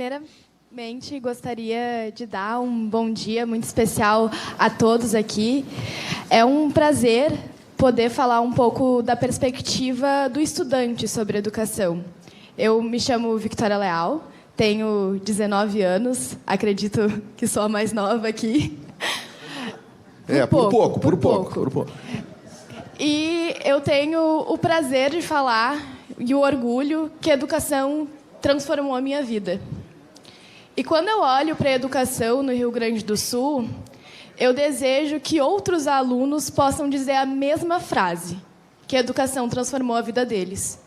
Primeiramente, gostaria de dar um bom dia muito especial a todos aqui. É um prazer poder falar um pouco da perspectiva do estudante sobre educação. Eu me chamo Victoria Leal, tenho 19 anos, acredito que sou a mais nova aqui. Por pouco. E eu tenho o prazer de falar e o orgulho que a educação transformou a minha vida. E quando eu olho para a educação no Rio Grande do Sul, eu desejo que outros alunos possam dizer a mesma frase, que a educação transformou a vida deles.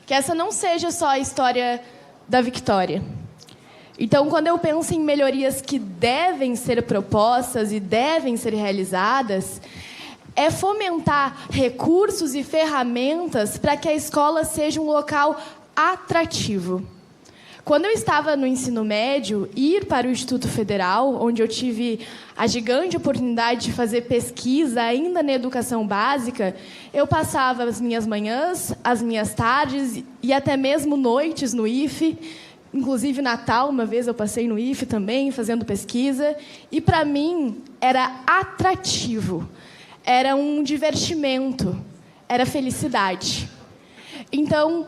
Que essa não seja só a história da Victoria. Então, quando eu penso em melhorias que devem ser propostas e devem ser realizadas, é fomentar recursos e ferramentas para que a escola seja um local atrativo. Quando eu estava no ensino médio, ir para o Instituto Federal, onde eu tive a gigante oportunidade de fazer pesquisa ainda na educação básica, eu passava as minhas manhãs, as minhas tardes e até mesmo noites no IFE. Inclusive, Natal, uma vez eu passei no IFE também, fazendo pesquisa. E, para mim, era atrativo. Era um divertimento. Era felicidade. Então,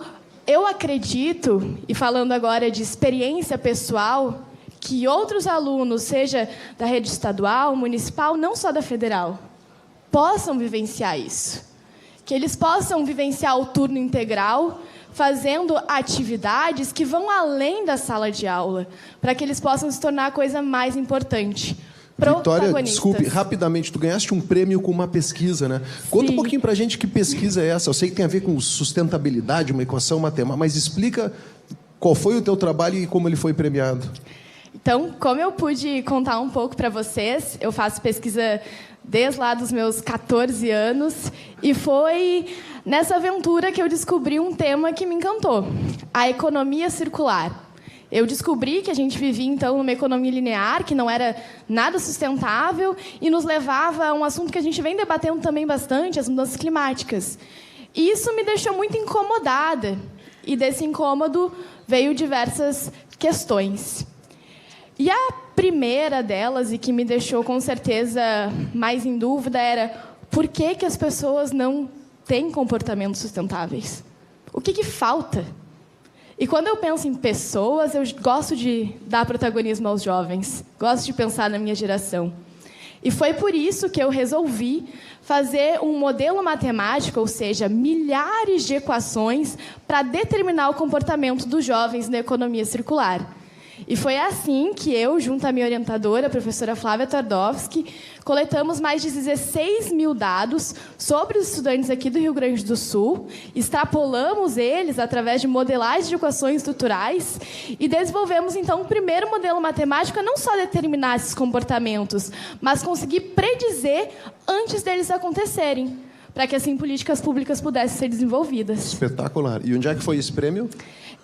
eu acredito, e falando agora de experiência pessoal, que outros alunos, seja da rede estadual, municipal, não só da federal, possam vivenciar isso. Que eles possam vivenciar o turno integral, fazendo atividades que vão além da sala de aula, para que eles possam se tornar a coisa mais importante. Victoria, desculpe, rapidamente, tu ganhaste um prêmio com uma pesquisa, né? Conta um pouquinho para a gente que pesquisa é essa. Eu sei que tem a ver com sustentabilidade, uma equação matemática, mas explica qual foi o teu trabalho e como ele foi premiado. Então, como eu pude contar um pouco para vocês, eu faço pesquisa desde lá dos meus 14 anos, e foi nessa aventura que eu descobri um tema que me encantou, a economia circular. Eu descobri que a gente vivia, então, numa economia linear, que não era nada sustentável e nos levava a um assunto que a gente vem debatendo também bastante, as mudanças climáticas. E isso me deixou muito incomodada. E desse incômodo veio diversas questões. E a primeira delas, e que me deixou, com certeza, mais em dúvida, era por que as pessoas não têm comportamentos sustentáveis? O que falta? E quando eu penso em pessoas, eu gosto de dar protagonismo aos jovens, gosto de pensar na minha geração. E foi por isso que eu resolvi fazer um modelo matemático, ou seja, milhares de equações para determinar o comportamento dos jovens na economia circular. E foi assim que eu, junto à minha orientadora, a professora Flávia Twardowski, coletamos mais de 16 mil dados sobre os estudantes aqui do Rio Grande do Sul, extrapolamos eles através de modelagens de equações estruturais e desenvolvemos, então, o primeiro modelo matemático a não só determinar esses comportamentos, mas conseguir predizer antes deles acontecerem, para que, assim, políticas públicas pudessem ser desenvolvidas. Espetacular. E onde é que foi esse prêmio?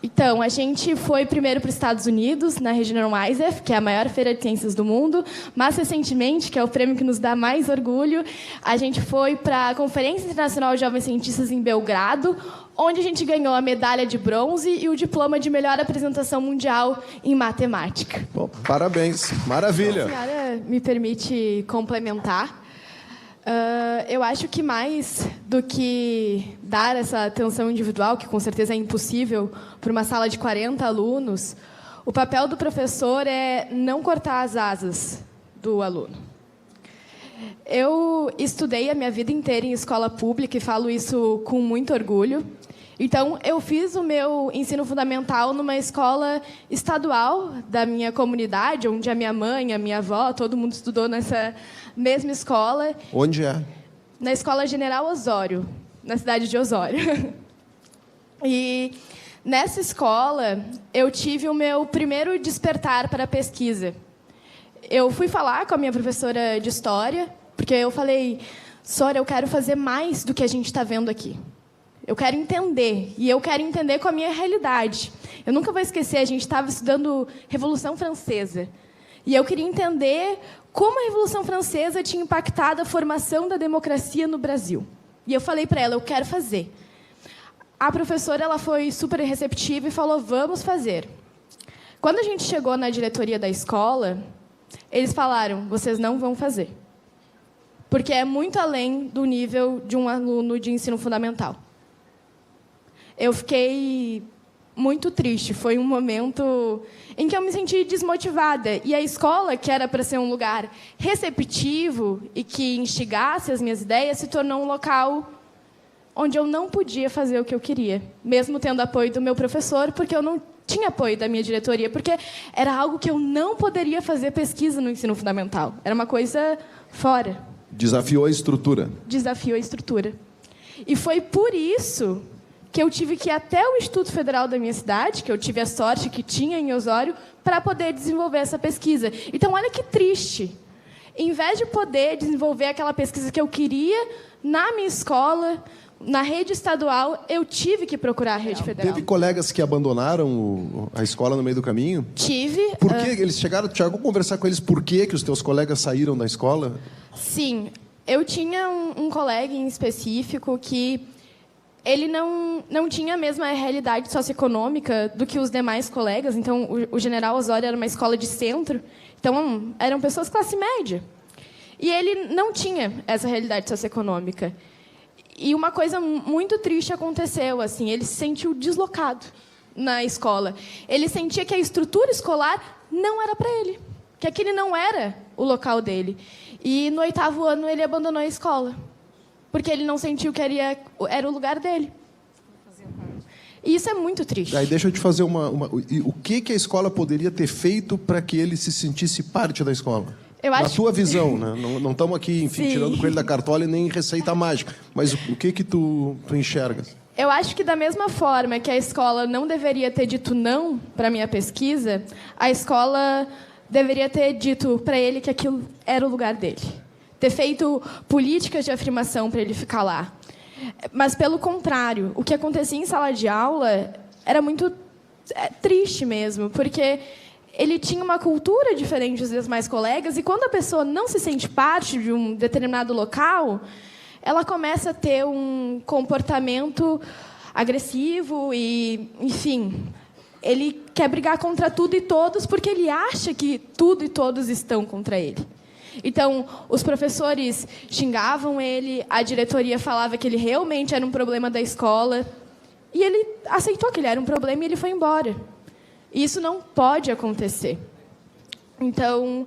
Então, a gente foi primeiro para os Estados Unidos, na Regional ISEF, que é a maior feira de ciências do mundo. Mais recentemente, que é o prêmio que nos dá mais orgulho, a gente foi para a Conferência Internacional de Jovens Cientistas em Belgrado, onde a gente ganhou a medalha de bronze e o diploma de melhor apresentação mundial em matemática. Bom, parabéns. Maravilha. A senhora me permite complementar? Eu acho que mais do que dar essa atenção individual, que com certeza é impossível para uma sala de 40 alunos, o papel do professor é não cortar as asas do aluno. Eu estudei a minha vida inteira em escola pública e falo isso com muito orgulho. Então, eu fiz o meu ensino fundamental numa escola estadual da minha comunidade, onde a minha mãe, a minha avó, todo mundo estudou nessa mesma escola. Onde é? Na Escola General Osório, na cidade de Osório. E nessa escola, eu tive o meu primeiro despertar para a pesquisa. Eu fui falar com a minha professora de História, porque eu falei, Sora, eu quero fazer mais do que a gente está vendo aqui. Eu quero entender, e eu quero entender com a minha realidade. Eu nunca vou esquecer, a gente estava estudando Revolução Francesa. E eu queria entender como a Revolução Francesa tinha impactado a formação da democracia no Brasil. E eu falei para ela, eu quero fazer. A professora ela foi super receptiva e falou, vamos fazer. Quando a gente chegou na diretoria da escola, eles falaram, vocês não vão fazer. Porque é muito além do nível de um aluno de ensino fundamental. Eu fiquei muito triste. Foi um momento em que eu me senti desmotivada. E a escola, que era para ser um lugar receptivo e que instigasse as minhas ideias, se tornou um local onde eu não podia fazer o que eu queria, mesmo tendo apoio do meu professor, porque eu não tinha apoio da minha diretoria, porque era algo que eu não poderia fazer pesquisa no ensino fundamental. Era uma coisa fora. Desafiou a estrutura. Desafiou a estrutura. E foi por isso que eu tive que ir até o Instituto Federal da minha cidade, que eu tive a sorte que tinha em Osório, para poder desenvolver essa pesquisa. Então, olha que triste. Em vez de poder desenvolver aquela pesquisa que eu queria na minha escola, na rede estadual, eu tive que procurar a rede federal. Teve colegas que abandonaram a escola no meio do caminho? Tive. Por que eles chegaram? Chegou a conversar com eles por que os teus colegas saíram da escola? Sim. Eu tinha um colega em específico que ele não tinha a mesma realidade socioeconômica do que os demais colegas. Então, o General Osório era uma escola de centro. Então, eram pessoas classe média. E ele não tinha essa realidade socioeconômica. E uma coisa muito triste aconteceu. Assim, ele se sentiu deslocado na escola. Ele sentia que a estrutura escolar não era para ele. Que aquele não era o local dele. E, no 8º ano, ele abandonou a escola. Porque ele não sentiu que era o lugar dele. E isso é muito triste. Aí deixa eu te fazer o que a escola poderia ter feito para que ele se sentisse parte da escola? Na tua visão, né? Não estamos aqui, enfim, tirando o coelho da cartola e nem receita mágica. Mas o que tu enxergas? Eu acho que da mesma forma que a escola não deveria ter dito não para a minha pesquisa, a escola deveria ter dito para ele que aquilo era o lugar dele. Ter feito políticas de afirmação para ele ficar lá. Mas, pelo contrário, o que acontecia em sala de aula era muito triste mesmo, porque ele tinha uma cultura diferente dos demais colegas, e quando a pessoa não se sente parte de um determinado local, ela começa a ter um comportamento agressivo e, enfim, ele quer brigar contra tudo e todos porque ele acha que tudo e todos estão contra ele. Então, os professores xingavam ele, a diretoria falava que ele realmente era um problema da escola, e ele aceitou que ele era um problema e ele foi embora. E isso não pode acontecer. Então,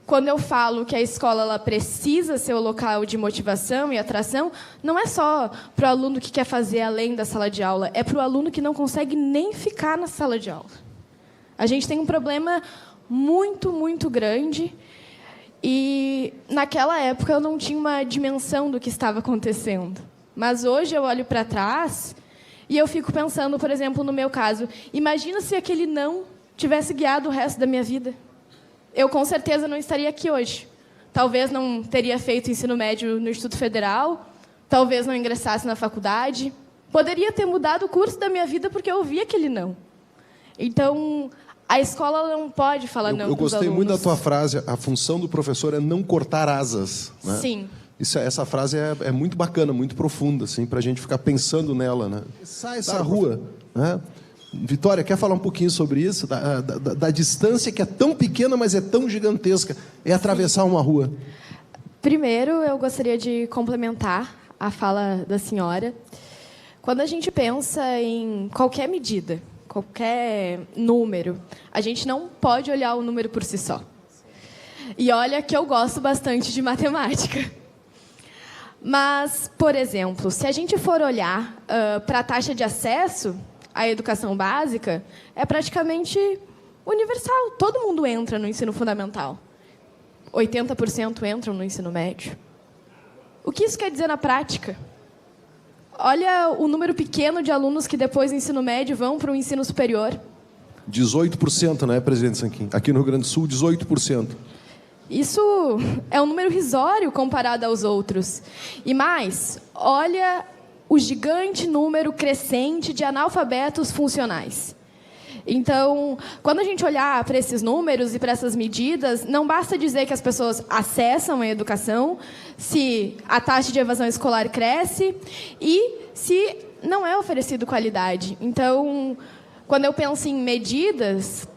quando eu falo que a escola ela precisa ser o local de motivação e atração, não é só para o aluno que quer fazer além da sala de aula, é para o aluno que não consegue nem ficar na sala de aula. A gente tem um problema muito, muito grande. E, naquela época, eu não tinha uma dimensão do que estava acontecendo. Mas, hoje, eu olho para trás e eu fico pensando, por exemplo, no meu caso, imagina se aquele não tivesse guiado o resto da minha vida. Eu, com certeza, não estaria aqui hoje. Talvez não teria feito ensino médio no Instituto Federal, talvez não ingressasse na faculdade. Poderia ter mudado o curso da minha vida porque eu ouvi aquele não. Então, a escola não pode falar não para os alunos. Eu gostei muito da tua frase, a função do professor é não cortar asas. Né? Sim. Essa frase é muito bacana, muito profunda, assim, para a gente ficar pensando nela. Né? Sai essa rua. Né? Vitória, quer falar um pouquinho sobre isso? Da distância que é tão pequena, mas é tão gigantesca. É atravessar uma rua. Primeiro, eu gostaria de complementar a fala da senhora. Quando a gente pensa em qualquer medida, qualquer número, a gente não pode olhar o número por si só. E olha que eu gosto bastante de matemática. Mas, por exemplo, se a gente for olhar para a taxa de acesso à educação básica, é praticamente universal. Todo mundo entra no ensino fundamental. 80% entram no ensino médio. O que isso quer dizer na prática? Olha o número pequeno de alunos que depois do ensino médio vão para o ensino superior. 18%, né, presidente Sanquim? Aqui no Rio Grande do Sul, 18%. Isso é um número irrisório comparado aos outros. E mais, olha o gigante número crescente de analfabetos funcionais. Então, quando a gente olhar para esses números e para essas medidas, não basta dizer que as pessoas acessam a educação, se a taxa de evasão escolar cresce e se não é oferecido qualidade. Então, quando eu penso em medidas,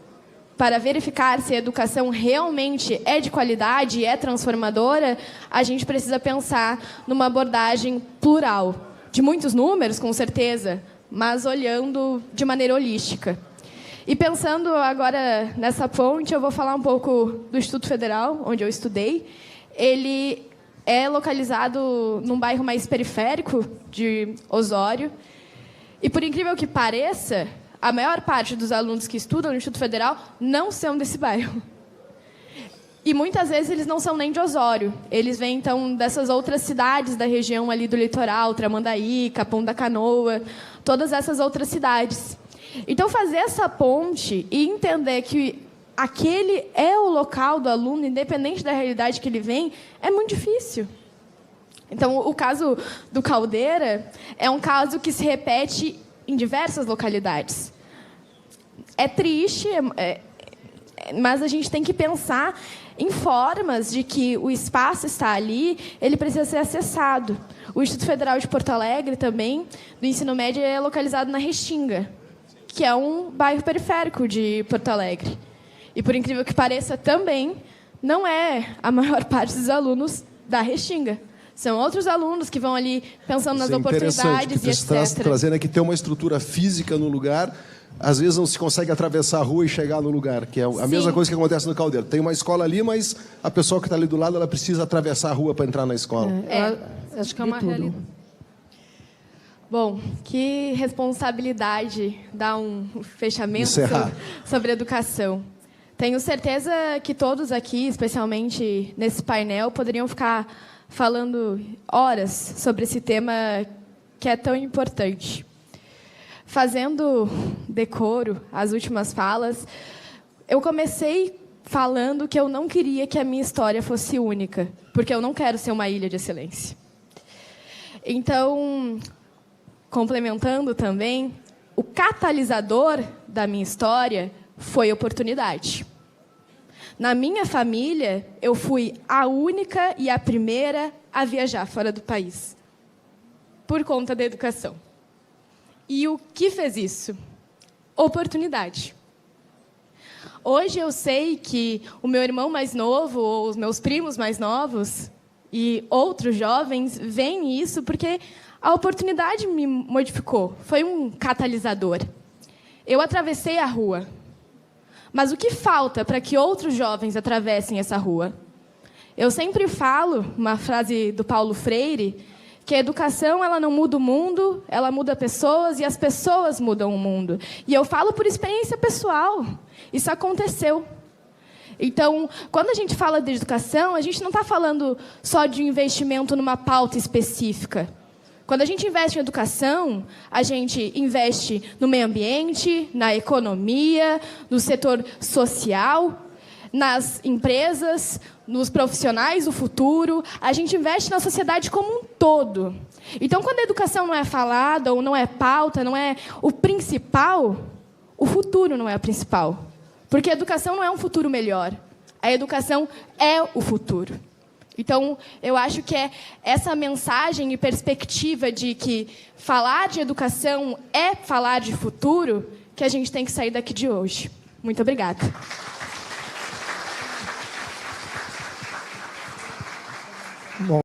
para verificar se a educação realmente é de qualidade e é transformadora, a gente precisa pensar numa abordagem plural, de muitos números, com certeza, mas olhando de maneira holística. E pensando agora nessa ponte, eu vou falar um pouco do Instituto Federal, onde eu estudei. Ele é localizado num bairro mais periférico de Osório. E, por incrível que pareça, a maior parte dos alunos que estudam no Instituto Federal não são desse bairro. E, muitas vezes, eles não são nem de Osório. Eles vêm, então, dessas outras cidades da região ali do litoral, Tramandaí, Capão da Canoa, todas essas outras cidades. Então, fazer essa ponte e entender que aquele é o local do aluno, independente da realidade que ele vem, é muito difícil. Então, o caso do Caldeira é um caso que se repete em diversas localidades. É triste, mas a gente tem que pensar em formas de que o espaço está ali, ele precisa ser acessado. O Instituto Federal de Porto Alegre, também, do ensino médio, é localizado na Restinga, que é um bairro periférico de Porto Alegre. E, por incrível que pareça, também não é a maior parte dos alunos da Restinga. São outros alunos que vão ali pensando nas oportunidades e etc. Trazendo aqui ter uma estrutura física no lugar, às vezes não se consegue atravessar a rua e chegar no lugar, que é a mesma coisa que acontece no Caldeira. Tem uma escola ali, mas a pessoa que está ali do lado, ela precisa atravessar a rua para entrar na escola. Acho que é uma realidade. Bom, que responsabilidade dar um fechamento sobre educação. Tenho certeza que todos aqui, especialmente nesse painel, poderiam ficar falando horas sobre esse tema que é tão importante. Fazendo decoro às últimas falas, eu comecei falando que eu não queria que a minha história fosse única, porque eu não quero ser uma ilha de excelência. Então, complementando também, o catalisador da minha história foi oportunidade. Na minha família, eu fui a única e a primeira a viajar fora do país, por conta da educação. E o que fez isso? Oportunidade. Hoje eu sei que o meu irmão mais novo, ou os meus primos mais novos, e outros jovens, veem isso porque a oportunidade me modificou. Foi um catalisador. Eu atravessei a rua. Mas o que falta para que outros jovens atravessem essa rua? Eu sempre falo, uma frase do Paulo Freire, que a educação ela não muda o mundo, ela muda pessoas e as pessoas mudam o mundo. E eu falo por experiência pessoal. Isso aconteceu. Então, quando a gente fala de educação, a gente não está falando só de investimento numa pauta específica. Quando a gente investe em educação, a gente investe no meio ambiente, na economia, no setor social, nas empresas, nos profissionais do futuro. A gente investe na sociedade como um todo. Então, quando a educação não é falada ou não é pauta, não é o principal, o futuro não é o principal. Porque a educação não é um futuro melhor. A educação é o futuro. Então, eu acho que é essa mensagem e perspectiva de que falar de educação é falar de futuro que a gente tem que sair daqui de hoje. Muito obrigada. Bom.